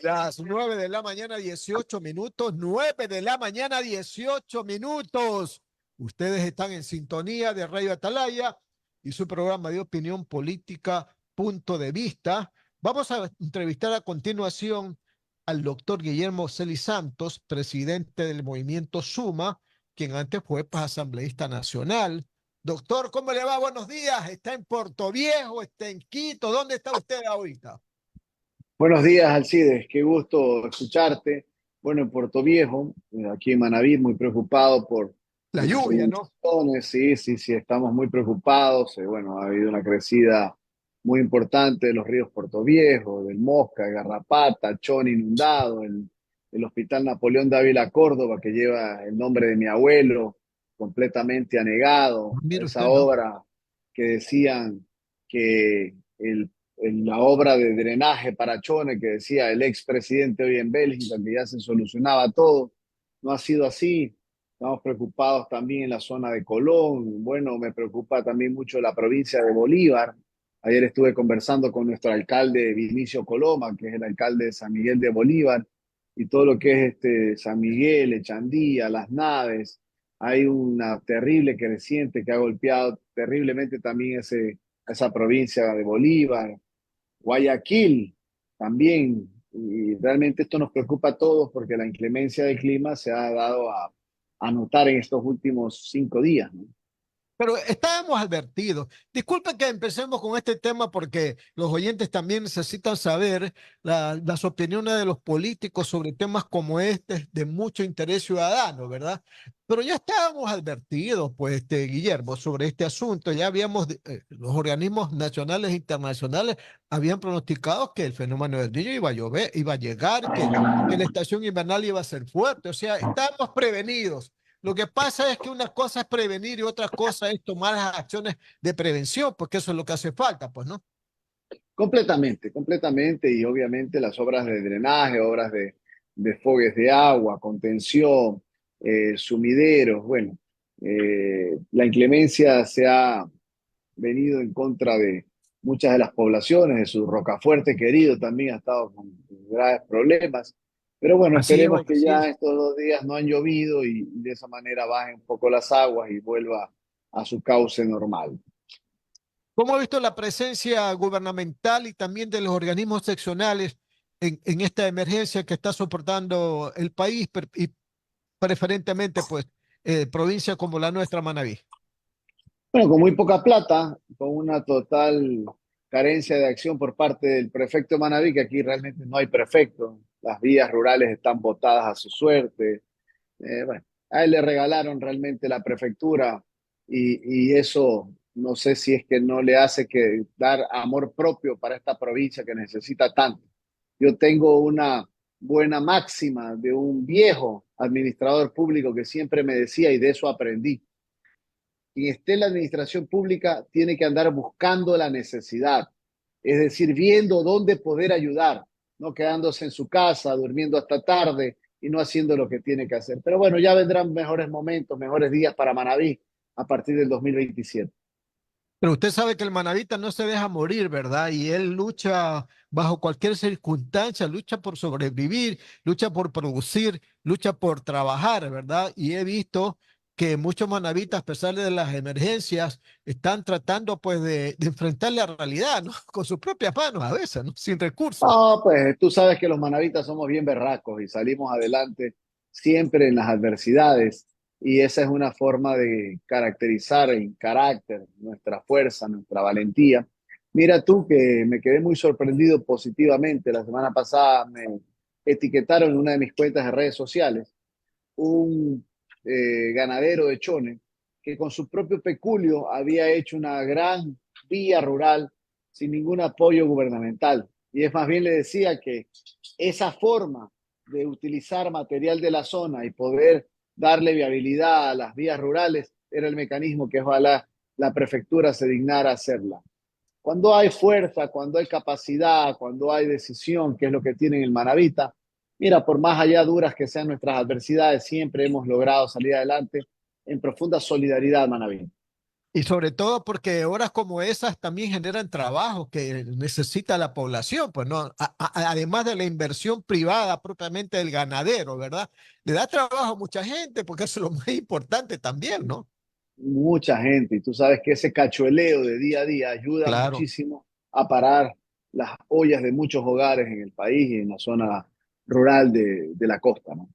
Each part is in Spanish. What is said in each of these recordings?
Las 9 de la mañana, 18 minutos. 9 de la mañana, 18 minutos. Ustedes están en sintonía de Radio Atalaya y su programa de opinión política, Punto de Vista. Vamos a entrevistar a continuación al doctor Guillermo Celis Santos, presidente del movimiento Suma, quien antes fue asambleísta nacional. Doctor, ¿cómo le va? Buenos días. ¿Está en Puerto Viejo? ¿Está en Quito? ¿Dónde está usted ahorita? Buenos días, Alcides. Qué gusto escucharte. Bueno, en Puerto Viejo, aquí en Manaví, muy preocupado por La las lluvia, ¿no? inundaciones. Sí, sí, sí, estamos muy preocupados. Bueno, ha habido una crecida muy importante de los ríos Puerto Viejo, del Mosca, Garrapata, Chón inundado, el Hospital Napoleón Dávila Córdoba, que lleva el nombre de mi abuelo, completamente anegado. Mire Esa usted, ¿no? obra que decían que en la obra de drenaje para Chone que decía el expresidente hoy en Bélgica, que ya se solucionaba todo. No ha sido así. Estamos preocupados también en la zona de Colón. Bueno, me preocupa también mucho la provincia de Bolívar. Ayer estuve conversando con nuestro alcalde Vinicio Coloma, que es el alcalde de San Miguel de Bolívar, y todo lo que es San Miguel, Echandía, Las Naves. Hay una terrible creciente que ha golpeado terriblemente también esa provincia de Bolívar. Guayaquil también, y realmente esto nos preocupa a todos porque la inclemencia del clima se ha dado a notar en estos últimos 5 días, ¿no? Pero estábamos advertidos. Disculpen que empecemos con este tema porque los oyentes también necesitan saber las opiniones de los políticos sobre temas como este de mucho interés ciudadano, ¿verdad? Pero ya estábamos advertidos, pues, Guillermo, sobre este asunto. Ya habíamos, los organismos nacionales e internacionales habían pronosticado que el fenómeno del niño iba a llover, iba a llegar, que la estación invernal iba a ser fuerte. O sea, estábamos prevenidos. Lo que pasa es que una cosa es prevenir y otra cosa es tomar las acciones de prevención, porque eso es lo que hace falta, pues, ¿no? Completamente, completamente, y obviamente las obras de drenaje, obras de fogues de agua, contención, sumideros, bueno, la inclemencia se ha venido en contra de muchas de las poblaciones, de su Rocafuerte querido también ha estado con graves problemas. Pero bueno, Así es, esperemos oiga, que así ya es. estos 2 días no han llovido y de esa manera bajen un poco las aguas y vuelva a su cauce normal. ¿Cómo ha visto la presencia gubernamental y también de los organismos seccionales en esta emergencia que está soportando el país y preferentemente, pues, provincia como la nuestra, Manabí? Bueno, con muy poca plata, con una total carencia de acción por parte del prefecto de Manaví, que aquí realmente no hay prefecto, las vías rurales están botadas a su suerte. Bueno, a él le regalaron realmente la prefectura y eso no sé si es que no le hace que dar amor propio para esta provincia que necesita tanto. Yo tengo una buena máxima de un viejo administrador público que siempre me decía, y de eso aprendí: quien esté en la administración pública tiene que andar buscando la necesidad, es decir, viendo dónde poder ayudar, no quedándose en su casa, durmiendo hasta tarde y no haciendo lo que tiene que hacer. Pero bueno, ya vendrán mejores momentos, mejores días para Manaví a partir del 2027. Pero usted sabe que el manavita no se deja morir, ¿verdad? Y él lucha bajo cualquier circunstancia, lucha por sobrevivir, lucha por producir, lucha por trabajar, ¿verdad? Y he visto que muchos manavitas, a pesar de las emergencias, están tratando pues de enfrentar la realidad, ¿no? Con sus propias manos a veces, ¿no? Sin recursos. No, pues tú sabes que los manavitas somos bien berracos y salimos adelante siempre en las adversidades. Y esa es una forma de caracterizar en carácter nuestra fuerza, nuestra valentía. Mira tú que me quedé muy sorprendido positivamente. La semana pasada me etiquetaron en una de mis cuentas de redes sociales un ganadero de Chone que con su propio peculio había hecho una gran vía rural sin ningún apoyo gubernamental. Y es más bien le decía que esa forma de utilizar material de la zona y poder darle viabilidad a las vías rurales era el mecanismo que ojalá la prefectura se dignara a hacerla. Cuando hay fuerza, cuando hay capacidad, cuando hay decisión, que es lo que tienen el Manavita, mira, por más allá duras que sean nuestras adversidades, siempre hemos logrado salir adelante en profunda solidaridad, Manaví. Y sobre todo porque horas como esas también generan trabajo que necesita la población, pues no, además de la inversión privada propiamente del ganadero, ¿verdad? Le da trabajo a mucha gente porque eso es lo más importante también, ¿no? Mucha gente, y tú sabes que ese cachueleo de día a día ayuda Claro. muchísimo a parar las ollas de muchos hogares en el país y en la zona rural de la costa, ¿no?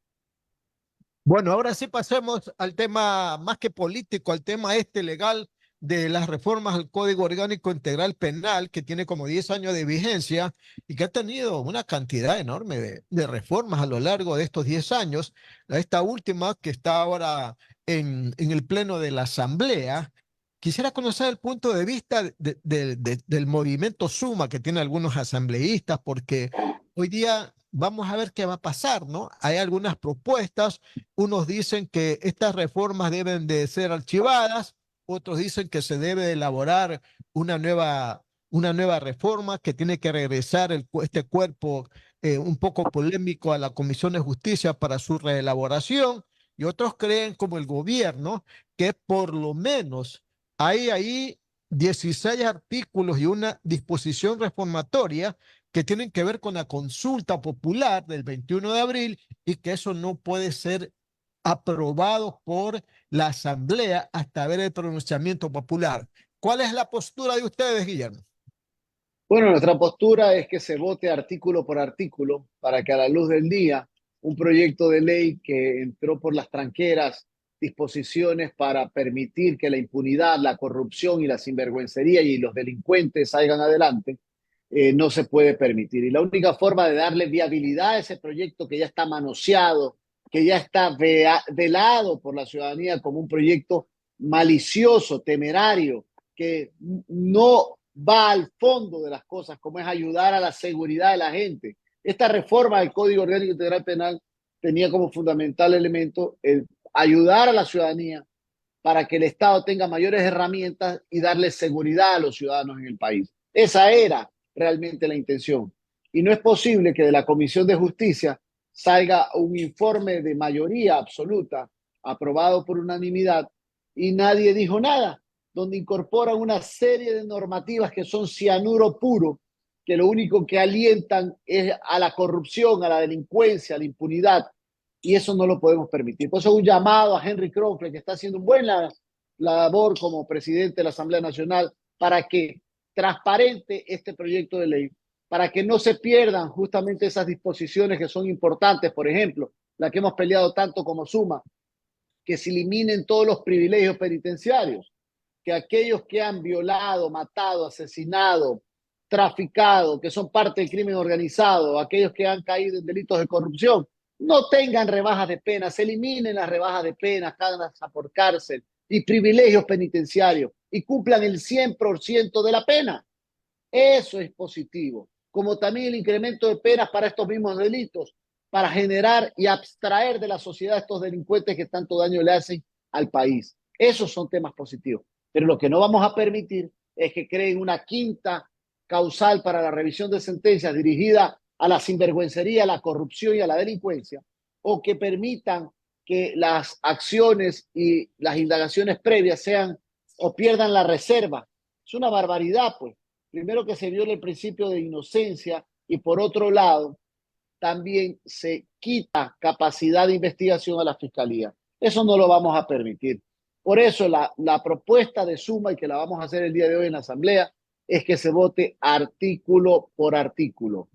Bueno, ahora sí pasemos al tema más que político, al tema este legal de las reformas al Código Orgánico Integral Penal, que tiene como 10 años de vigencia y que ha tenido una cantidad enorme de reformas a lo largo de estos 10 años. Esta última, que está ahora en el Pleno de la Asamblea, quisiera conocer el punto de vista del movimiento Suma, que tiene algunos asambleístas, porque hoy día vamos a ver qué va a pasar, ¿no? Hay algunas propuestas. Unos dicen que estas reformas deben de ser archivadas, otros dicen que se debe elaborar una una nueva reforma que tiene que regresar este cuerpo un poco polémico a la Comisión de Justicia para su reelaboración, y otros creen, como el gobierno, que por lo menos hay ahí 16 artículos y una disposición reformatoria que tienen que ver con la consulta popular del 21 de abril y que eso no puede ser aprobado por la Asamblea hasta ver el pronunciamiento popular. ¿Cuál es la postura de ustedes, Guillermo? Bueno, nuestra postura es que se vote artículo por artículo para que a la luz del día un proyecto de ley que entró por las tranqueras, disposiciones para permitir que la impunidad, la corrupción y la sinvergüencería y los delincuentes salgan adelante, no se puede permitir. Y la única forma de darle viabilidad a ese proyecto que ya está manoseado, que ya está velado por la ciudadanía como un proyecto malicioso, temerario, que no va al fondo de las cosas, como es ayudar a la seguridad de la gente. Esta reforma del Código Orgánico Integral Penal tenía como fundamental elemento el ayudar a la ciudadanía para que el Estado tenga mayores herramientas y darle seguridad a los ciudadanos en el país. Esa era realmente la intención. Y no es posible que de la Comisión de Justicia salga un informe de mayoría absoluta aprobado por unanimidad y nadie dijo nada, donde incorpora una serie de normativas que son cianuro puro, que lo único que alientan es a la corrupción, a la delincuencia, a la impunidad, y eso no lo podemos permitir. Por eso un llamado a Henry Crockett, que está haciendo una buena labor como presidente de la Asamblea Nacional, para que transparente este proyecto de ley, para que no se pierdan justamente esas disposiciones que son importantes, por ejemplo, la que hemos peleado tanto como Suma, que se eliminen todos los privilegios penitenciarios, que aquellos que han violado, matado, asesinado, traficado, que son parte del crimen organizado, aquellos que han caído en delitos de corrupción, no tengan rebajas de pena, se eliminen las rebajas de pena, cada por cárcel y privilegios penitenciarios y cumplan el 100% de la pena. Eso es positivo, como también el incremento de penas para estos mismos delitos, para generar y abstraer de la sociedad a estos delincuentes que tanto daño le hacen al país. Esos son temas positivos. Pero lo que no vamos a permitir es que creen una quinta causal para la revisión de sentencias dirigida a la sinvergüencería, a la corrupción y a la delincuencia, o que permitan que las acciones y las indagaciones previas sean o pierdan la reserva. Es una barbaridad, pues. Primero, que se viola el principio de inocencia, y por otro lado también se quita capacidad de investigación a la fiscalía. Eso no lo vamos a permitir. Por eso la propuesta de Suma, y que la vamos a hacer el día de hoy en la Asamblea, es que se vote artículo por artículo.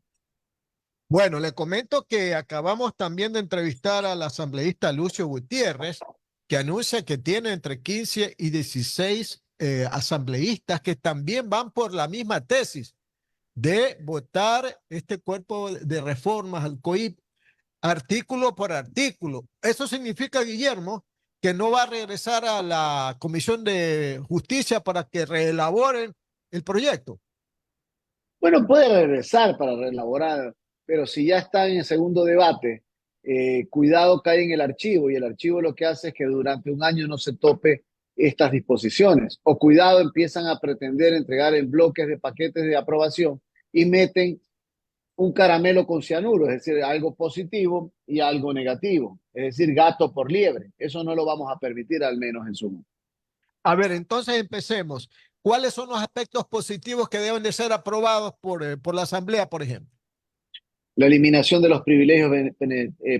Bueno, le comento que acabamos también de entrevistar al asambleísta Lucio Gutiérrez, que anuncia que tiene entre 15 y 16 asambleístas que también van por la misma tesis de votar este cuerpo de reformas al COIP artículo por artículo. Eso significa, Guillermo, que no va a regresar a la Comisión de Justicia para que reelaboren el proyecto. Bueno, puede regresar para reelaborar, pero si ya está en el segundo debate, cuidado, cae en el archivo, y el archivo lo que hace es que durante un año no se tope estas disposiciones. O cuidado, empiezan a pretender entregar en bloques de paquetes de aprobación y meten un caramelo con cianuro, es decir, algo positivo y algo negativo, es decir, gato por liebre. Eso no lo vamos a permitir, al menos en Suma. A ver, entonces empecemos. ¿Cuáles son los aspectos positivos que deben de ser aprobados por la Asamblea, por ejemplo? La eliminación de los privilegios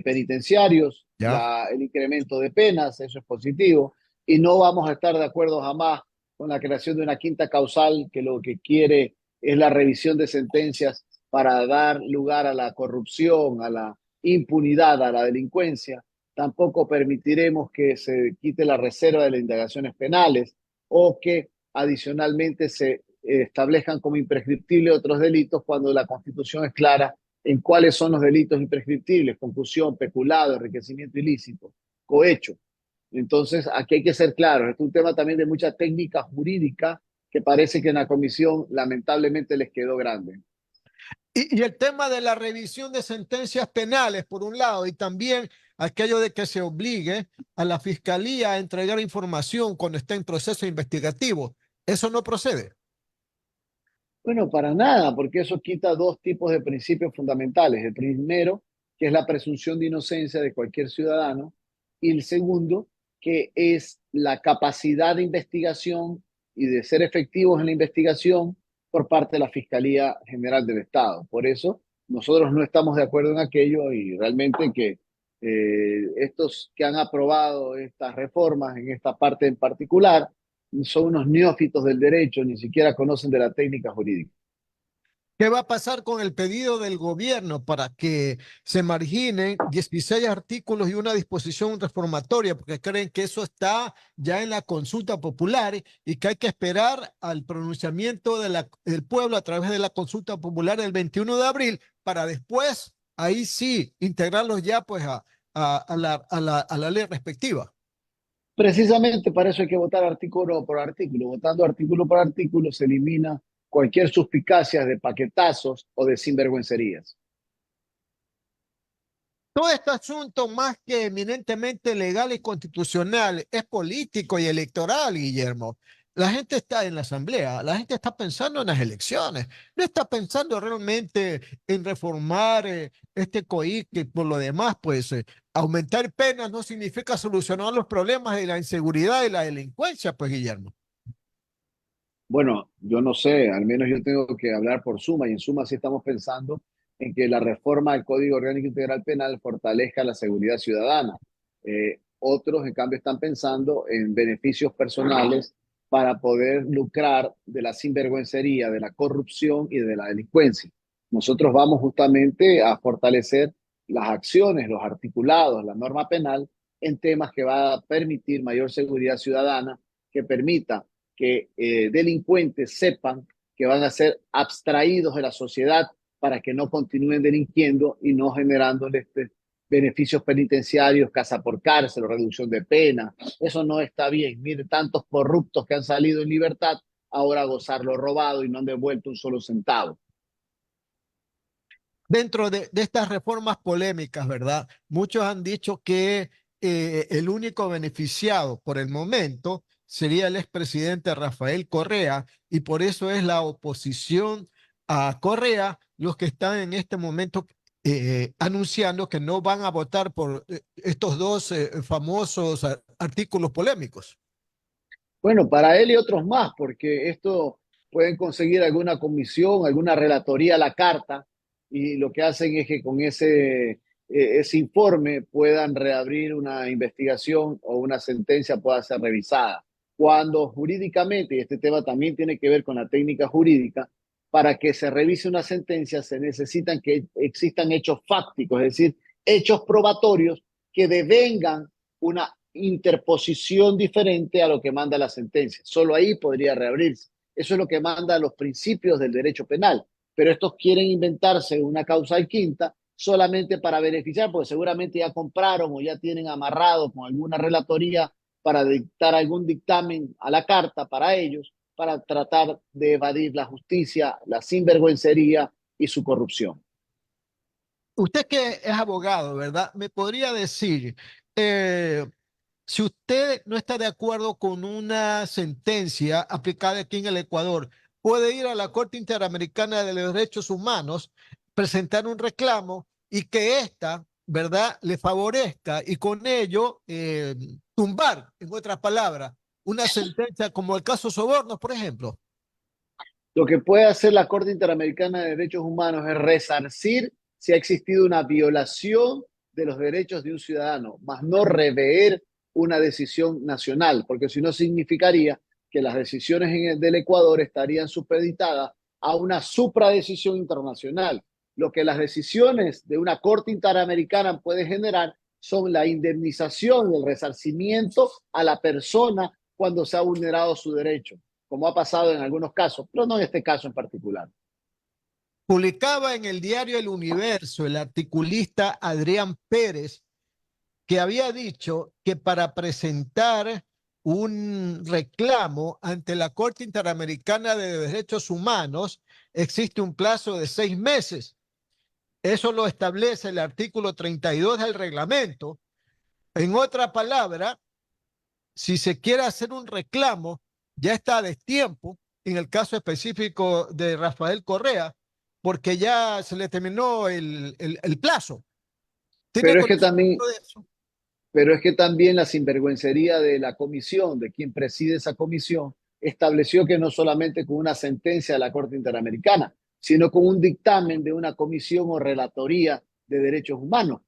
penitenciarios, ¿Ya? el incremento de penas, eso es positivo, y no vamos a estar de acuerdo jamás con la creación de una quinta causal que lo que quiere es la revisión de sentencias para dar lugar a la corrupción, a la impunidad, a la delincuencia. Tampoco permitiremos que se quite la reserva de las indagaciones penales o que adicionalmente se establezcan como imprescriptibles otros delitos cuando la Constitución es clara en cuáles son los delitos imprescriptibles: concusión, peculado, enriquecimiento ilícito, cohecho. Entonces, aquí hay que ser claros. Es un tema también de mucha técnica jurídica que parece que en la comisión lamentablemente les quedó grande. Y el tema de la revisión de sentencias penales, por un lado, y también aquello de que se obligue a la fiscalía a entregar información cuando está en proceso investigativo, eso no procede. Bueno, para nada, porque eso quita dos tipos de principios fundamentales. El primero, que es la presunción de inocencia de cualquier ciudadano, y el segundo, que es la capacidad de investigación y de ser efectivos en la investigación por parte de la Fiscalía General del Estado. Por eso, nosotros no estamos de acuerdo en aquello y realmente que estos que han aprobado estas reformas en esta parte en particular son unos neófitos del derecho, ni siquiera conocen de la técnica jurídica. ¿Qué va a pasar con el pedido del gobierno para que se marginen 16 artículos y una disposición reformatoria? Porque creen que eso está ya en la consulta popular y que hay que esperar al pronunciamiento del pueblo a través de la consulta popular del 21 de abril para después, ahí sí, integrarlos ya pues a la ley respectiva. Precisamente para eso hay que votar artículo por artículo. Votando artículo por artículo se elimina cualquier suspicacia de paquetazos o de sinvergüencerías. Todo este asunto, más que eminentemente legal y constitucional, es político y electoral, Guillermo. La gente está en la asamblea, la gente está pensando en las elecciones, no está pensando realmente en reformar este COI, que por lo demás, pues aumentar penas no significa solucionar los problemas de la inseguridad y la delincuencia, pues, Guillermo. Bueno, yo no sé, al menos yo tengo que hablar por Suma, y en Suma sí estamos pensando en que la reforma del Código Orgánico Integral Penal fortalezca la seguridad ciudadana. Otros, en cambio, están pensando en beneficios personales para poder lucrar de la sinvergüencería, de la corrupción y de la delincuencia. Nosotros vamos justamente a fortalecer las acciones, los articulados, la norma penal en temas que va a permitir mayor seguridad ciudadana, que permita que delincuentes sepan que van a ser abstraídos de la sociedad para que no continúen delinquiendo y no generándoles beneficios penitenciarios, casa por cárcel o reducción de pena. Eso no está bien. Mire, tantos corruptos que han salido en libertad, ahora a gozar lo robado y no han devuelto un solo centavo. Dentro de estas reformas polémicas, ¿verdad? Muchos han dicho que el único beneficiado por el momento sería el expresidente Rafael Correa y por eso es la oposición a Correa los que están en este momento anunciando que no van a votar por estos dos famosos artículos polémicos. Bueno, para él y otros más, porque esto pueden conseguir alguna comisión, alguna relatoría a la carta, y lo que hacen es que con ese informe puedan reabrir una investigación o una sentencia pueda ser revisada. Cuando jurídicamente, y este tema también tiene que ver con la técnica jurídica, para que se revise una sentencia se necesitan que existan hechos fácticos, es decir, hechos probatorios que devengan una interposición diferente a lo que manda la sentencia. Solo ahí podría reabrirse. Eso es lo que manda los principios del derecho penal. Pero estos quieren inventarse una causa quinta solamente para beneficiar, porque seguramente ya compraron o ya tienen amarrado con alguna relatoría para dictar algún dictamen a la carta para ellos, para tratar de evadir la justicia, la sinvergüencería y su corrupción. Usted que es abogado, ¿verdad? ¿Me podría decir, eh, si usted no está de acuerdo con una sentencia aplicada aquí en el Ecuador, puede ir a la Corte Interamericana de los Derechos Humanos, presentar un reclamo y que ésta, ¿verdad?, le favorezca y con ello tumbar, en otras palabras, una sentencia como el caso Sobornos, por ejemplo? Lo que puede hacer la Corte Interamericana de Derechos Humanos es resarcir si ha existido una violación de los derechos de un ciudadano, más no rever una decisión nacional, porque si no significaría que las decisiones del Ecuador estarían supeditadas a una supradecisión internacional. Lo que las decisiones de una Corte Interamericana puede generar son la indemnización, el resarcimiento a la persona cuando se ha vulnerado su derecho, como ha pasado en algunos casos, pero no en este caso en particular. Publicaba en el diario El Universo el articulista Adrián Pérez que había dicho que para presentar un reclamo ante la Corte Interamericana de Derechos Humanos existe un plazo de 6 meses. Eso lo establece el artículo 32 del reglamento. En otra palabra, si se quiere hacer un reclamo, ya está a destiempo, en el caso específico de Rafael Correa, porque ya se le terminó el plazo. ¿Tiene Pero es que también conocimiento de eso? Pero es que también la sinvergüencería de la comisión, de quien preside esa comisión, estableció que no solamente con una sentencia de la Corte Interamericana, sino con un dictamen de una comisión o relatoría de derechos humanos,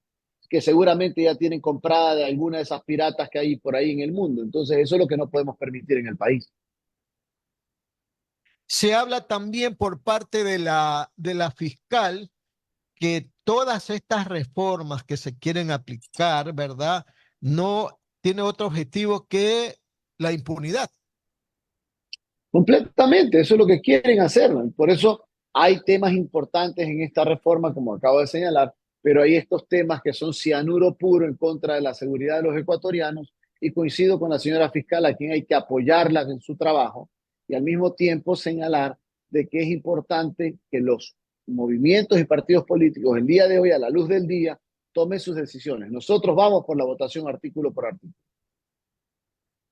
que seguramente ya tienen comprada de alguna de esas piratas que hay por ahí en el mundo. Entonces, eso es lo que no podemos permitir en el país. Se habla también por parte de la fiscal que todas estas reformas que se quieren aplicar, ¿verdad? No tiene otro objetivo que la impunidad. Completamente, eso es lo que quieren hacer, ¿no? Por eso hay temas importantes en esta reforma, como acabo de señalar, pero hay estos temas que son cianuro puro en contra de la seguridad de los ecuatorianos y coincido con la señora fiscal a quien hay que apoyarla en su trabajo y al mismo tiempo señalar de que es importante que los movimientos y partidos políticos el día de hoy, a la luz del día, tomen sus decisiones. Nosotros vamos por la votación artículo por artículo.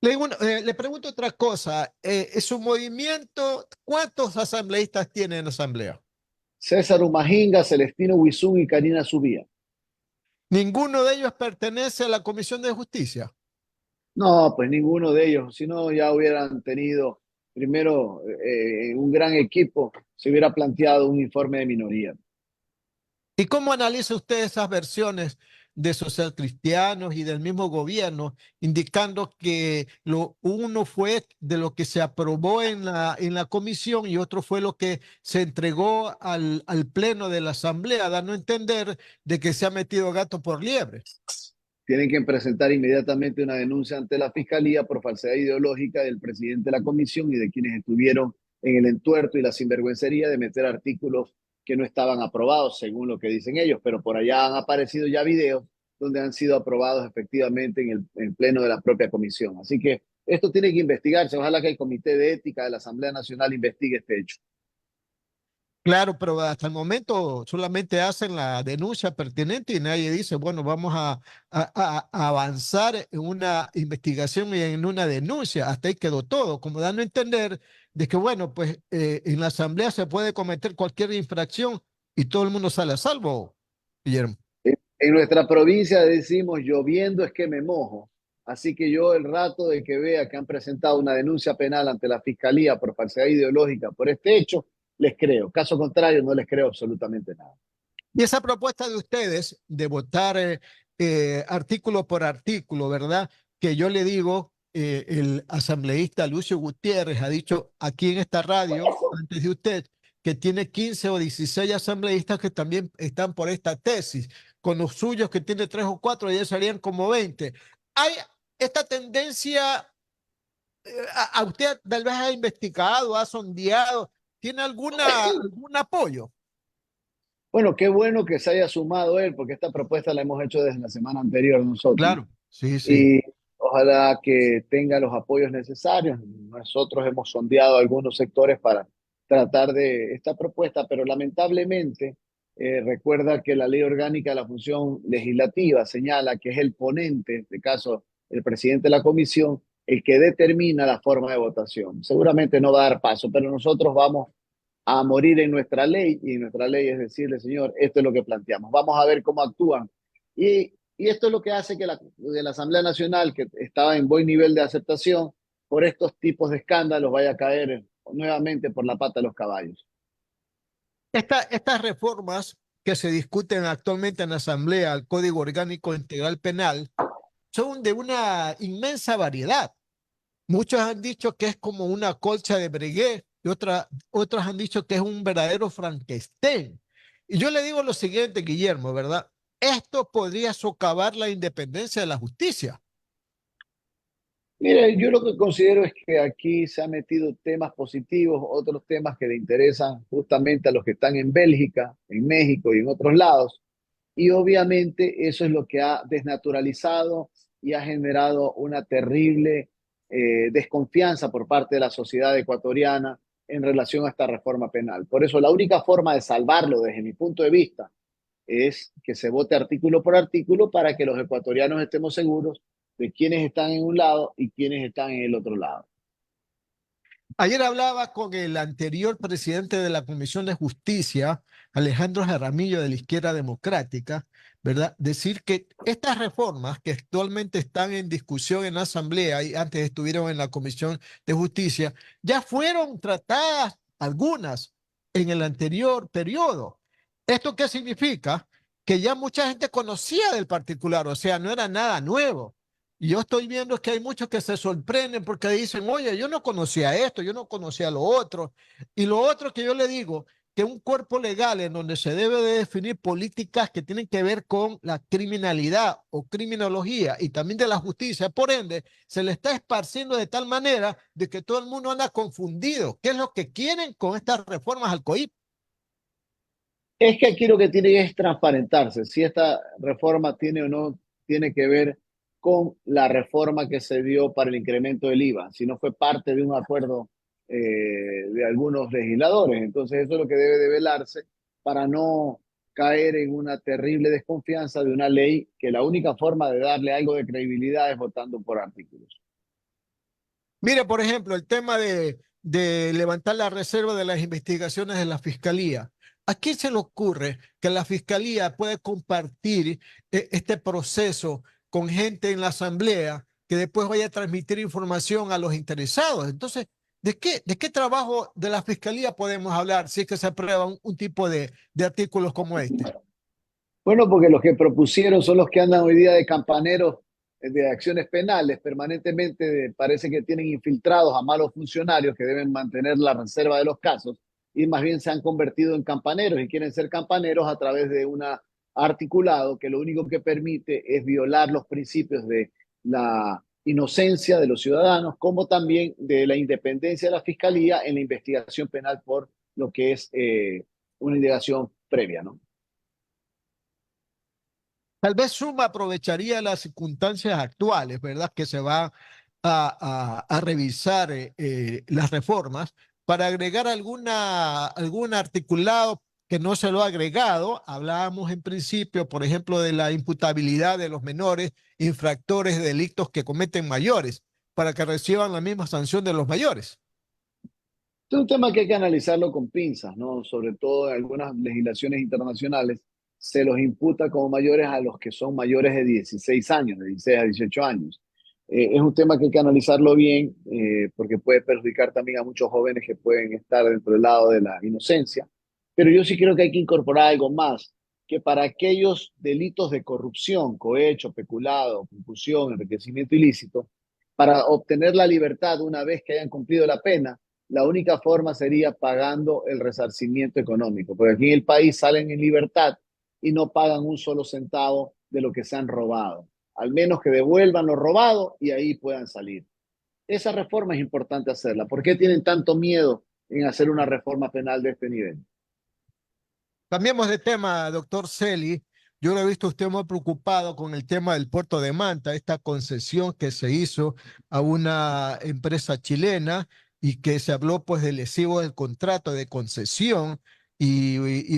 Le pregunto otra cosa. ¿Su movimiento, cuántos asambleístas tiene en asamblea? César Umajinga, Celestino Huizún y Karina Subía. Ninguno de ellos pertenece a la Comisión de Justicia. No, pues ninguno de ellos, si no ya hubieran tenido primero un gran equipo, se hubiera planteado un informe de minoría. ¿Y cómo analiza usted esas versiones de socialcristianos y del mismo gobierno, indicando que uno fue de lo que se aprobó en la comisión y otro fue lo que se entregó al pleno de la asamblea, dando a entender de que se ha metido gato por liebre? Tienen que presentar inmediatamente una denuncia ante la Fiscalía por falsedad ideológica del presidente de la comisión y de quienes estuvieron en el entuerto y la sinvergüencería de meter artículos que no estaban aprobados, según lo que dicen ellos, pero por allá han aparecido ya videos donde han sido aprobados efectivamente en pleno de la propia comisión. Así que esto tiene que investigarse. Ojalá que el Comité de Ética de la Asamblea Nacional investigue este hecho. Claro, pero hasta el momento solamente hacen la denuncia pertinente y nadie dice, bueno, vamos a avanzar en una investigación y en una denuncia. Hasta ahí quedó todo, como dando a entender de que, bueno, pues en la asamblea se puede cometer cualquier infracción y todo el mundo sale a salvo, Guillermo. En nuestra provincia decimos lloviendo es que me mojo. Así que yo el rato de que vea que han presentado una denuncia penal ante la Fiscalía por falsedad ideológica por este hecho, les creo. Caso contrario, no les creo absolutamente nada. Y esa propuesta de ustedes de votar artículo por artículo, ¿verdad? Que yo le digo, el asambleísta Lucio Gutiérrez ha dicho aquí en esta radio, antes de usted, que tiene 15 o 16 asambleístas que también están por esta tesis, con los suyos que tiene 3 o 4, ya serían como 20. Hay esta tendencia, a usted tal vez ha investigado, ha sondeado, ¿tiene algún apoyo? Bueno, qué bueno que se haya sumado él, porque esta propuesta la hemos hecho desde la semana anterior nosotros. Claro, sí, sí. Y ojalá que tenga los apoyos necesarios. Nosotros hemos sondeado algunos sectores para tratar de esta propuesta, pero lamentablemente recuerda que la ley orgánica de la función legislativa señala que es el ponente, en este caso el presidente de la comisión, el que determina la forma de votación. Seguramente no va a dar paso, pero nosotros vamos a morir en nuestra ley y nuestra ley es decirle, señor, esto es lo que planteamos. Vamos a ver cómo actúan. Y esto es lo que hace que la Asamblea Nacional, que estaba en buen nivel de aceptación, por estos tipos de escándalos vaya a caer nuevamente por la pata de los caballos. Estas reformas que se discuten actualmente en la Asamblea al Código Orgánico Integral Penal son de una inmensa variedad. Muchos han dicho que es como una colcha de Breguet y otros han dicho que es un verdadero Frankenstein. Y yo le digo lo siguiente, Guillermo, ¿verdad? Esto podría socavar la independencia de la justicia. Mire, yo lo que considero es que aquí se han metido temas positivos, otros temas que le interesan justamente a los que están en Bélgica, en México y en otros lados. Y obviamente eso es lo que ha desnaturalizado y ha generado una terrible desconfianza por parte de la sociedad ecuatoriana en relación a esta reforma penal. Por eso la única forma de salvarlo desde mi punto de vista es que se vote artículo por artículo para que los ecuatorianos estemos seguros de quiénes están en un lado y quiénes están en el otro lado. Ayer hablaba con el anterior presidente de la Comisión de Justicia, Alejandro Jaramillo de la Izquierda Democrática, ¿verdad? Decir que estas reformas que actualmente están en discusión en la Asamblea y antes estuvieron en la Comisión de Justicia, ya fueron tratadas algunas en el anterior periodo. ¿Esto qué significa? Que ya mucha gente conocía del particular, o sea, no era nada nuevo. Y yo estoy viendo que hay muchos que se sorprenden porque dicen, oye, yo no conocía esto, yo no conocía lo otro. Y lo otro que yo le digo, que un cuerpo legal en donde se debe de definir políticas que tienen que ver con la criminalidad o criminología y también de la justicia, por ende, se le está esparciendo de tal manera de que todo el mundo anda confundido. ¿Qué es lo que quieren con estas reformas al COIP? Es que aquí lo que tiene es transparentarse, si esta reforma tiene o no tiene que ver con la reforma que se dio para el incremento del IVA, si no fue parte de un acuerdo de algunos legisladores. Entonces eso es lo que debe de velarse para no caer en una terrible desconfianza de una ley que la única forma de darle algo de credibilidad es votando por artículos. Mire, por ejemplo, el tema de levantar la reserva de las investigaciones de la Fiscalía. ¿A quién se le ocurre que la Fiscalía puede compartir este proceso con gente en la Asamblea que después vaya a transmitir información a los interesados? Entonces, ¿de qué trabajo de la Fiscalía podemos hablar si es que se aprueba un tipo de artículos como este? Bueno, porque los que propusieron son los que andan hoy día de campaneros de acciones penales, permanentemente parece que tienen infiltrados a malos funcionarios que deben mantener la reserva de los casos y más bien se han convertido en campaneros y quieren ser campaneros a través de un articulado que lo único que permite es violar los principios de la inocencia de los ciudadanos, como también de la independencia de la fiscalía en la investigación penal por lo que es una indagación previa, ¿no? Tal vez Suma aprovecharía las circunstancias actuales, ¿verdad? Que se va a revisar las reformas para agregar algún articulado que no se lo ha agregado. Hablábamos en principio, por ejemplo, de la imputabilidad de los menores infractores de delitos que cometen mayores para que reciban la misma sanción de los mayores. Es un tema que hay que analizarlo con pinzas, ¿no? Sobre todo en algunas legislaciones internacionales se los imputa como mayores a los que son mayores de 16 años, de 16 a 18 años. Es un tema que hay que analizarlo bien porque puede perjudicar también a muchos jóvenes que pueden estar dentro del lado de la inocencia. Pero yo sí creo que hay que incorporar algo más, que para aquellos delitos de corrupción, cohecho, peculado, concusión, enriquecimiento ilícito, para obtener la libertad una vez que hayan cumplido la pena, la única forma sería pagando el resarcimiento económico, porque aquí en el país salen en libertad y no pagan un solo centavo de lo que se han robado. Al menos que devuelvan lo robado y ahí puedan salir. Esa reforma es importante hacerla. ¿Por qué tienen tanto miedo en hacer una reforma penal de este nivel? Cambiemos de tema, doctor Celi. Yo lo he visto a usted muy preocupado con el tema del puerto de Manta, esta concesión que se hizo a una empresa chilena y que se habló pues del lesivo del contrato de concesión y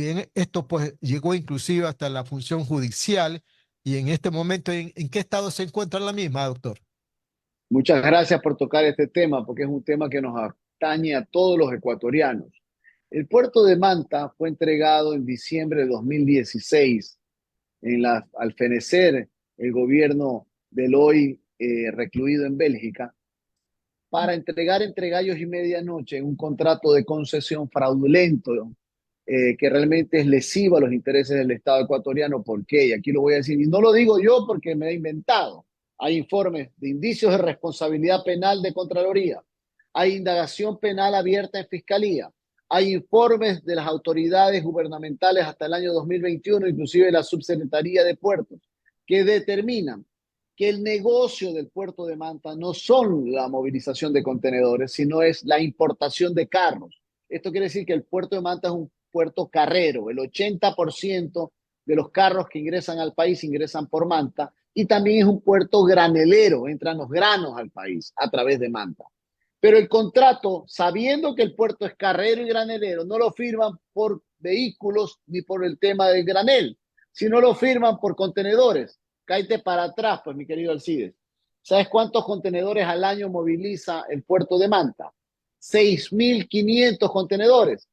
en esto pues llegó inclusive hasta la función judicial y en este momento ¿en qué estado se encuentra la misma, doctor? Muchas gracias por tocar este tema, porque es un tema que nos atañe a todos los ecuatorianos. El puerto de Manta fue entregado en diciembre de 2016 al fenecer el gobierno del hoy recluido en Bélgica, para entregar entre gallos y medianoche un contrato de concesión fraudulento que realmente es lesivo a los intereses del Estado ecuatoriano. ¿Por qué? Y aquí lo voy a decir, y no lo digo yo porque me he inventado. Hay informes de indicios de responsabilidad penal de Contraloría, hay indagación penal abierta en Fiscalía, hay informes de las autoridades gubernamentales hasta el año 2021, inclusive la Subsecretaría de Puertos, que determinan que el negocio del puerto de Manta no son la movilización de contenedores, sino es la importación de carros. Esto quiere decir que el puerto de Manta es un puerto carrero. El 80% de los carros que ingresan al país ingresan por Manta, y también es un puerto granelero, entran los granos al país a través de Manta. Pero el contrato, sabiendo que el puerto es carrero y granelero, no lo firman por vehículos ni por el tema del granel, sino lo firman por contenedores. Cállate para atrás, pues, mi querido Alcides. ¿Sabes cuántos contenedores al año moviliza el puerto de Manta? 6.500 contenedores,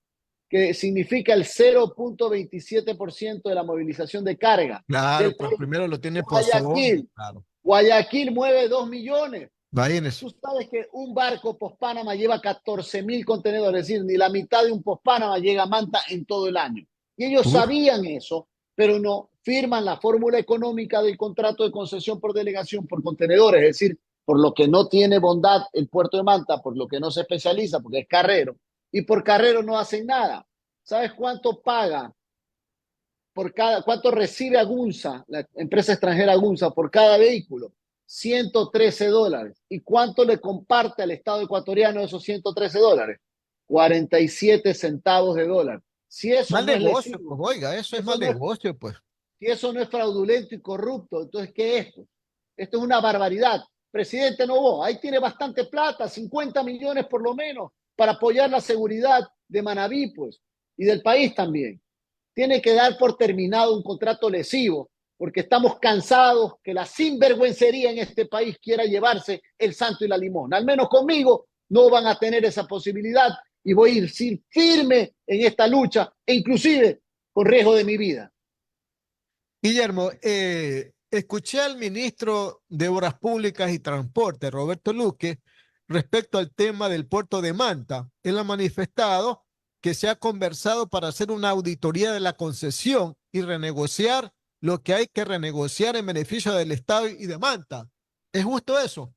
que significa el 0.27% de la movilización de carga Claro, del pues país. primero lo tiene por zona, Guayaquil, claro. Guayaquil mueve 2 millones. Imagínese. Tú sabes que un barco post-Panama lleva 14.000 contenedores, es decir, ni la mitad de un post-Panama llega a Manta en todo el año. Y ellos Uf. sabían eso, pero no firman la fórmula económica del contrato de concesión por delegación por contenedores, es decir, por lo que no tiene bondad el puerto de Manta, por lo que no se especializa, porque es carrero, y por carrero no hacen nada. ¿Sabes cuánto paga por cuánto recibe Agunza, la empresa extranjera Agunza, por cada vehículo? $113. ¿Y cuánto le comparte al Estado ecuatoriano esos $113? 47 centavos de dólar. Si eso Mal no es negocio, pues lesivo, oiga, eso es eso mal no es, negocio, pues. si eso no es fraudulento y corrupto, entonces, ¿qué es esto? Esto es una barbaridad. Presidente Novoa, ahí tiene bastante plata, 50 millones por lo menos, para apoyar la seguridad de Manabí, pues, y del país también. Tiene que dar por terminado un contrato lesivo, porque estamos cansados que la sinvergüencería en este país quiera llevarse el santo y la limón. Al menos conmigo no van a tener esa posibilidad, y voy a ir firme en esta lucha, e inclusive con riesgo de mi vida. Guillermo, escuché al ministro de Obras Públicas y Transporte, Roberto Luque, respecto al tema del puerto de Manta. Él ha manifestado que se ha conversado para hacer una auditoría de la concesión y renegociar lo que hay que renegociar en beneficio del Estado y de Manta. ¿Es justo eso?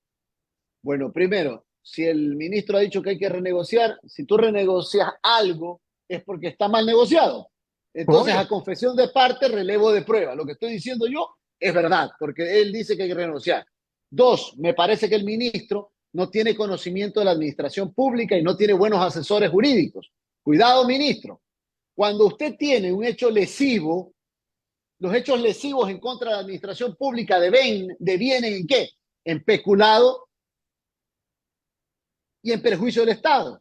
Bueno, primero, si el ministro ha dicho que hay que renegociar, si tú renegocias algo es porque está mal negociado. Entonces, Obvio. a confesión de parte, relevo de prueba. Lo que estoy diciendo yo es verdad, porque él dice que hay que renegociar. Dos, me parece que el ministro no tiene conocimiento de la administración pública y no tiene buenos asesores jurídicos. Cuidado, ministro. Cuando usted tiene un hecho lesivo, los hechos lesivos en contra de la administración pública devienen ¿en qué? En peculado y en perjuicio del Estado,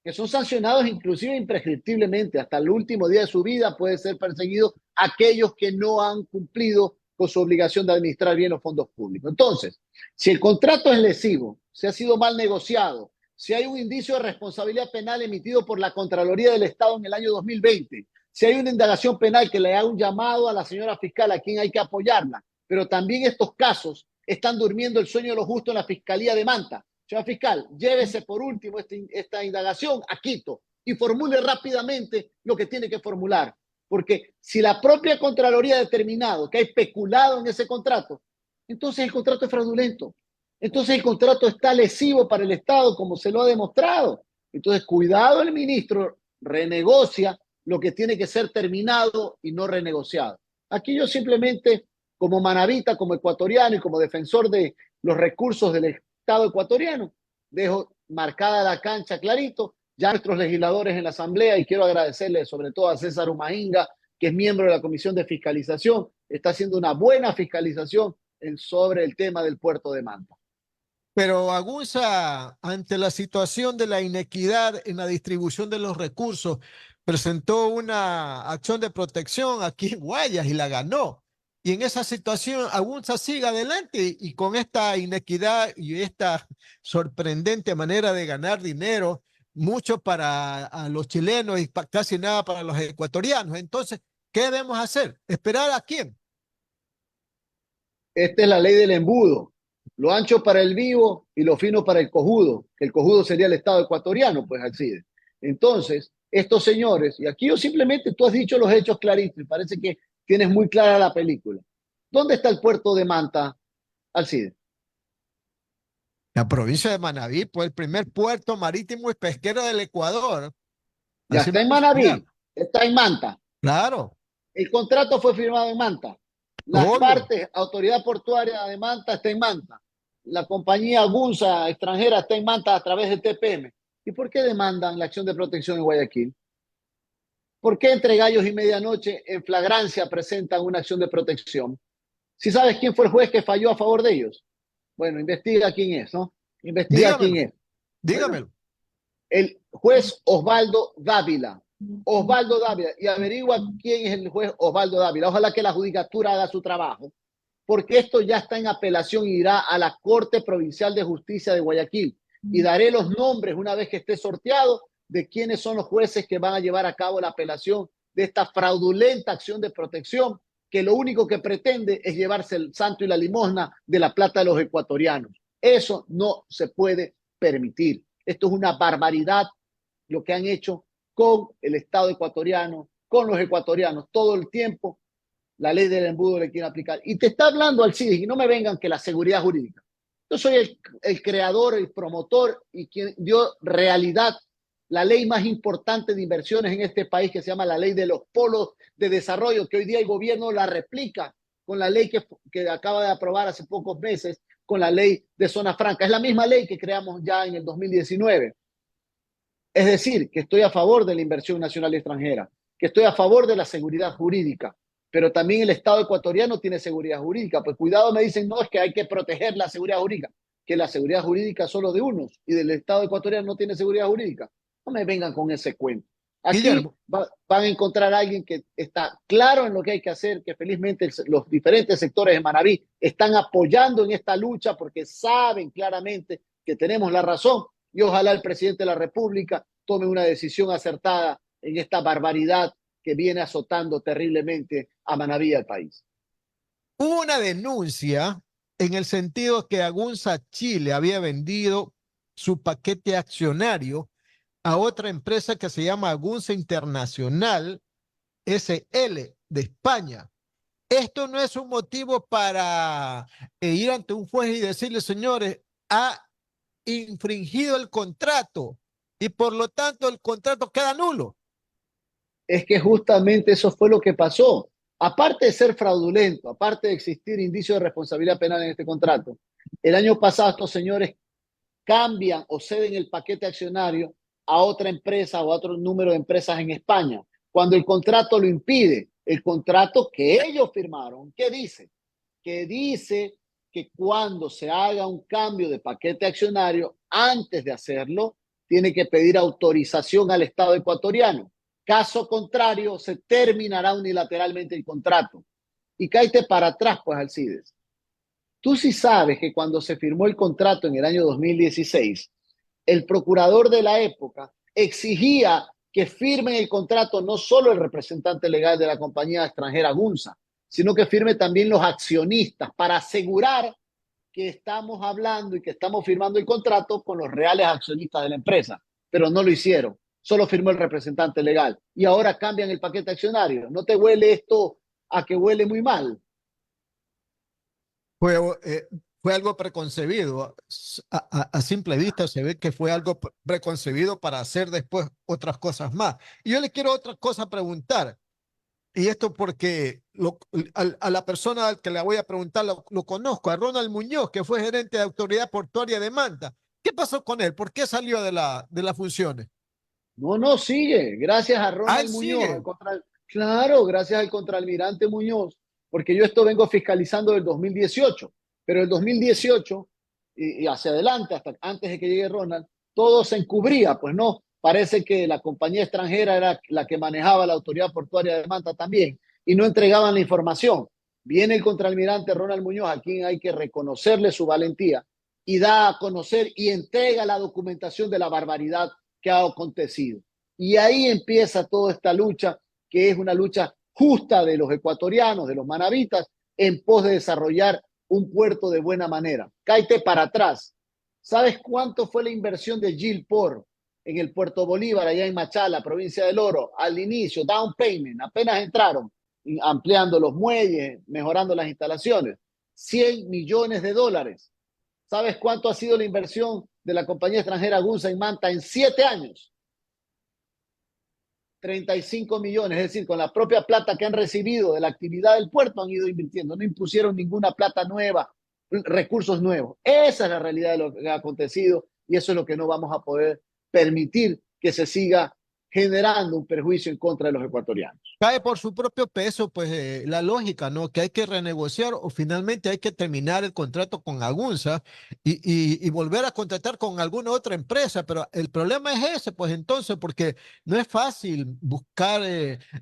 que son sancionados inclusive imprescriptiblemente. Hasta el último día de su vida puede ser perseguido aquellos que no han cumplido con su obligación de administrar bien los fondos públicos. Entonces, si el contrato es lesivo, si ha sido mal negociado, si hay un indicio de responsabilidad penal emitido por la Contraloría del Estado en el año 2020, si hay una indagación penal que le haga un llamado a la señora fiscal a quien hay que apoyarla, pero también estos casos están durmiendo el sueño de lo justo en la Fiscalía de Manta. Señor fiscal, llévese por último esta indagación a Quito y formule rápidamente lo que tiene que formular. Porque si la propia Contraloría ha determinado que hay peculado en ese contrato, entonces el contrato es fraudulento. Entonces el contrato está lesivo para el Estado, como se lo ha demostrado. Entonces, cuidado, el ministro renegocia lo que tiene que ser terminado y no renegociado. Aquí yo simplemente, como manabita, como ecuatoriano y como defensor de los recursos del Estado ecuatoriano, dejo marcada la cancha clarito. Ya nuestros legisladores en la Asamblea, y quiero agradecerle sobre todo a César Umainga, que es miembro de la Comisión de Fiscalización, está haciendo una buena fiscalización sobre el tema del puerto de Manta. Pero Agunza, ante la situación de la inequidad en la distribución de los recursos, presentó una acción de protección aquí en Guayas y la ganó. Y en esa situación, Agunza sigue adelante y con esta inequidad y esta sorprendente manera de ganar dinero, mucho para a los chilenos y casi nada para los ecuatorianos. Entonces, ¿qué debemos hacer? ¿Esperar a quién? Esta es la ley del embudo. lo ancho para el vivo y lo fino para el cojudo, que el cojudo sería el Estado ecuatoriano, pues Alcides. Entonces, estos señores, y aquí yo simplemente, tú has dicho los hechos claritos y parece que tienes muy clara la película. ¿Dónde está el puerto de Manta, Alcides? La provincia de Manabí fue el primer puerto marítimo y pesquero del Ecuador. Ya Así me está en gusta ver. Manabí, está en Manta. Claro, El contrato fue firmado en Manta. Las obvio. partes, Autoridad Portuaria de Manta está en Manta. La compañía Gunza extranjera está en Manta a través de TPM. ¿Y por qué demandan la acción de protección en Guayaquil? ¿Por qué entre gallos y medianoche en flagrancia presentan una acción de protección? Si sabes quién fue el juez que falló a favor de ellos. Bueno, investiga quién es, ¿no? Investiga quién Dígamelo, es. Bueno, dígamelo. el juez Osvaldo Dávila. Osvaldo Dávila. Y averigua quién es el juez Osvaldo Dávila. Ojalá que la judicatura haga su trabajo, porque esto ya está en apelación y irá a la Corte Provincial de Justicia de Guayaquil. Y daré los nombres una vez que esté sorteado de quiénes son los jueces que van a llevar a cabo la apelación de esta fraudulenta acción de protección que lo único que pretende es llevarse el santo y la limosna de la plata de los ecuatorianos. Eso no se puede permitir. Esto es una barbaridad lo que han hecho con el Estado ecuatoriano, con los ecuatorianos, todo el tiempo la ley del embudo le quieren aplicar. Y te está hablando Alcides, y no me vengan que la seguridad jurídica. Yo soy el creador, el promotor y quien dio realidad la ley más importante de inversiones en este país, que se llama la ley de los polos de desarrollo, que hoy día el gobierno la replica con la ley que acaba de aprobar hace pocos meses, con la ley de zona franca. Es la misma ley que creamos ya en el 2019. Es decir, que estoy a favor de la inversión nacional y extranjera, que estoy a favor de la seguridad jurídica, pero también el Estado ecuatoriano tiene seguridad jurídica. Pues cuidado, me dicen, no, es que hay que proteger la seguridad jurídica, que la seguridad jurídica es solo de unos y del Estado ecuatoriano no tiene seguridad jurídica. No me vengan con ese cuento. Aquí Guillermo, van a encontrar a alguien que está claro en lo que hay que hacer, que felizmente los diferentes sectores de Manabí están apoyando en esta lucha porque saben claramente que tenemos la razón y ojalá el presidente de la República tome una decisión acertada en esta barbaridad que viene azotando terriblemente a Manabí y al país. hubo una denuncia en el sentido que Agunza Chile había vendido su paquete accionario a otra empresa que se llama Agunza Internacional SL de España. Esto no es un motivo para ir ante un juez y decirle, señores, ha infringido el contrato y por lo tanto el contrato queda nulo. Es que justamente eso fue lo que pasó. Aparte de ser fraudulento, aparte de existir indicios de responsabilidad penal en este contrato, el año pasado estos señores cambian o ceden el paquete accionario a otra empresa o a otro número de empresas en España, cuando el contrato lo impide. El contrato que ellos firmaron, ¿qué dice? Que dice que cuando se haga un cambio de paquete accionario, antes de hacerlo, tiene que pedir autorización al Estado ecuatoriano. Caso contrario, se terminará unilateralmente el contrato. Y cállate para atrás, pues, Alcides. Tú sí sabes que cuando se firmó el contrato en el año 2016, el procurador de la época exigía que firmen el contrato no solo el representante legal de la compañía extranjera Gunza, sino que firme también los accionistas para asegurar que estamos hablando y que estamos firmando el contrato con los reales accionistas de la empresa, pero no lo hicieron. Solo firmó el representante legal y ahora cambian el paquete accionario. ¿No te huele esto a que huele muy mal? Fue, fue algo preconcebido. A simple vista se ve que fue algo preconcebido para hacer después otras cosas más. Y yo le quiero otra cosa preguntar. Y esto porque a la persona al que le voy a preguntar lo conozco, a Ronald Muñoz, que fue gerente de Autoridad Portuaria de Manta. ¿Qué pasó con él? ¿Por qué salió de las funciones? No, no, sigue. Gracias a Ah, él Ronald Muñoz, sigue. claro, gracias al contraalmirante Muñoz, porque yo esto vengo fiscalizando del 2018, pero el 2018 y hacia adelante, hasta antes de que llegue Ronald, todo se encubría, pues no, parece que la compañía extranjera era la que manejaba la autoridad portuaria de Manta también y no entregaban la información. Viene el contraalmirante Ronald Muñoz, a quien hay que reconocerle su valentía y da a conocer y entrega la documentación de la barbaridad que ha acontecido. Y ahí empieza toda esta lucha, que es una lucha justa de los ecuatorianos, de los manavitas, en pos de desarrollar un puerto de buena manera. Cáete para atrás. ¿Sabes cuánto fue la inversión de Gilport en el Puerto Bolívar, allá en Machala, provincia del Oro? Al inicio, down payment, apenas entraron, ampliando los muelles, mejorando las instalaciones. $100 millones. ¿Sabes cuánto ha sido la inversión de la compañía extranjera Gunza en Manta en 7 años? 35 millones, es decir, con la propia plata que han recibido de la actividad del puerto han ido invirtiendo, no impusieron ninguna plata nueva, recursos nuevos. Esa es la realidad de lo que ha acontecido y eso es lo que no vamos a poder permitir que se siga generando un perjuicio en contra de los ecuatorianos. Cae por su propio peso, pues la lógica, ¿no? Que hay que renegociar o finalmente hay que terminar el contrato con Agunza y volver a contratar con alguna otra empresa, pero el problema es ese, pues entonces, porque no es fácil buscar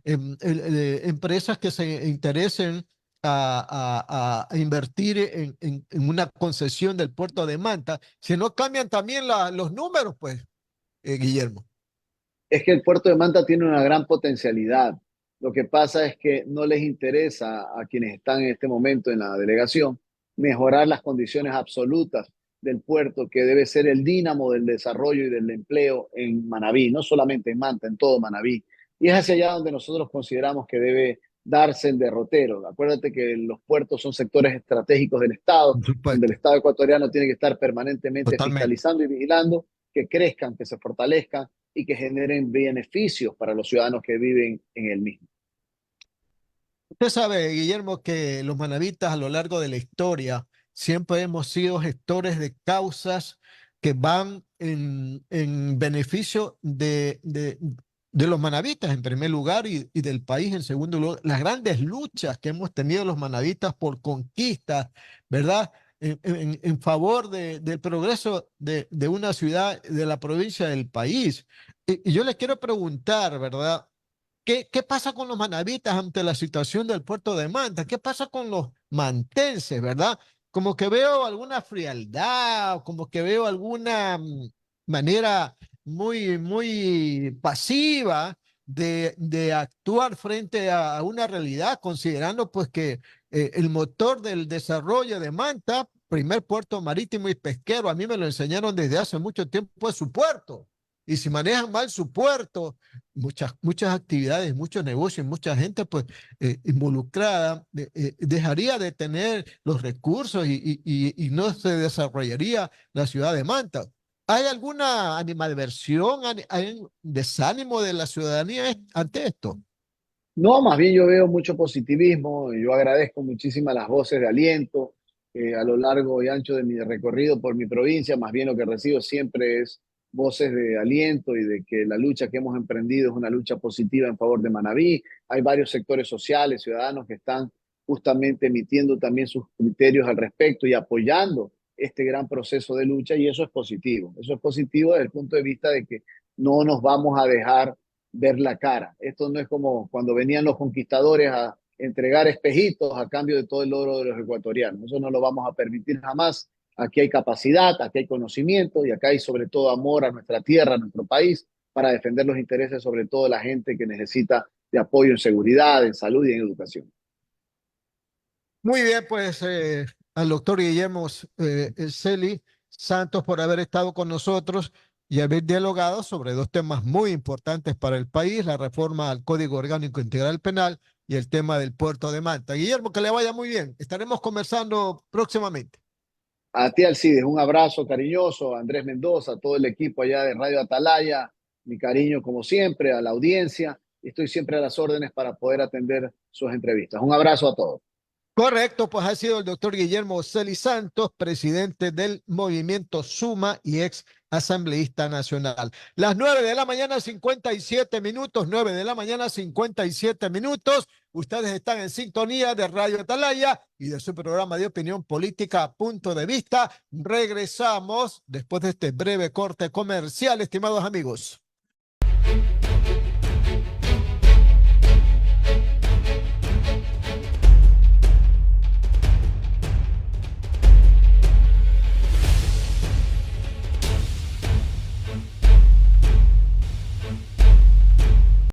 empresas que se interesen a invertir en una concesión del puerto de Manta, si no cambian también los números, pues, Guillermo. Es que el puerto de Manta tiene una gran potencialidad. Lo que pasa es que no les interesa a quienes están en este momento en la delegación mejorar las condiciones absolutas del puerto, que debe ser el dínamo del desarrollo y del empleo en Manabí, no solamente en Manta, en todo Manabí. Y es hacia allá donde nosotros consideramos que debe darse el derrotero. Acuérdate que los puertos son sectores estratégicos del Estado, Por donde el supuesto, Estado ecuatoriano tiene que estar permanentemente totalmente. fiscalizando y vigilando que crezcan, que se fortalezcan y que generen beneficios para los ciudadanos que viven en el mismo. Usted sabe, Guillermo, que los manavitas a lo largo de la historia siempre hemos sido gestores de causas que van en beneficio de los manavitas en primer lugar y del país en segundo lugar. Las grandes luchas que hemos tenido los manavitas por conquistas, ¿verdad? En favor del progreso de una ciudad, de la provincia del país. Y yo le quiero preguntar, ¿verdad? ¿Qué pasa con los manavitas ante la situación del puerto de Manta? ¿Qué pasa con los mantenses, verdad? Como que veo alguna frialdad, como que veo alguna manera muy pasiva de actuar frente a una realidad, considerando pues que el motor del desarrollo de Manta, primer puerto marítimo y pesquero, a mí me lo enseñaron desde hace mucho tiempo, es su puerto. Y si manejan mal su puerto, muchas actividades, muchos negocios, mucha gente pues involucrada, dejaría de tener los recursos y no se desarrollaría la ciudad de Manta. ¿Hay alguna animadversión, hay desánimo de la ciudadanía ante esto? No, más bien yo veo mucho positivismo. Yo agradezco muchísimas las voces de aliento a lo largo y ancho de mi recorrido por mi provincia. Más bien lo que recibo siempre es voces de aliento y de que la lucha que hemos emprendido es una lucha positiva en favor de Manabí. Hay varios sectores sociales, ciudadanos que están justamente emitiendo también sus criterios al respecto y apoyando este gran proceso de lucha y eso es positivo. Eso es positivo desde el punto de vista de que no nos vamos a dejar ver la cara. Esto no es como cuando venían los conquistadores a entregar espejitos a cambio de todo el oro de los ecuatorianos. Eso no lo vamos a permitir jamás. Aquí hay capacidad, aquí hay conocimiento y acá hay sobre todo amor a nuestra tierra, a nuestro país, para defender los intereses sobre todo de la gente que necesita de apoyo en seguridad, en salud y en educación. Muy bien, pues al doctor Guillermo Celi Santos por haber estado con nosotros y haber dialogado sobre dos temas muy importantes para el país, la reforma al Código Orgánico Integral Penal y el tema del puerto de Manta. Guillermo, que le vaya muy bien. Estaremos conversando próximamente. A ti, Alcides, un abrazo cariñoso, a Andrés Mendoza, a todo el equipo allá de Radio Atalaya, mi cariño como siempre, a la audiencia. Estoy siempre a las órdenes para poder atender sus entrevistas. Un abrazo a todos. Correcto, pues ha sido el doctor Guillermo Celi Santos, presidente del movimiento Suma y ex asambleísta nacional. Las 9 de la mañana, 57 minutos, 9 de la mañana, 57 minutos. Ustedes están en sintonía de Radio Atalaya y de su programa de opinión política, Punto de Vista. Regresamos después de este breve corte comercial, estimados amigos.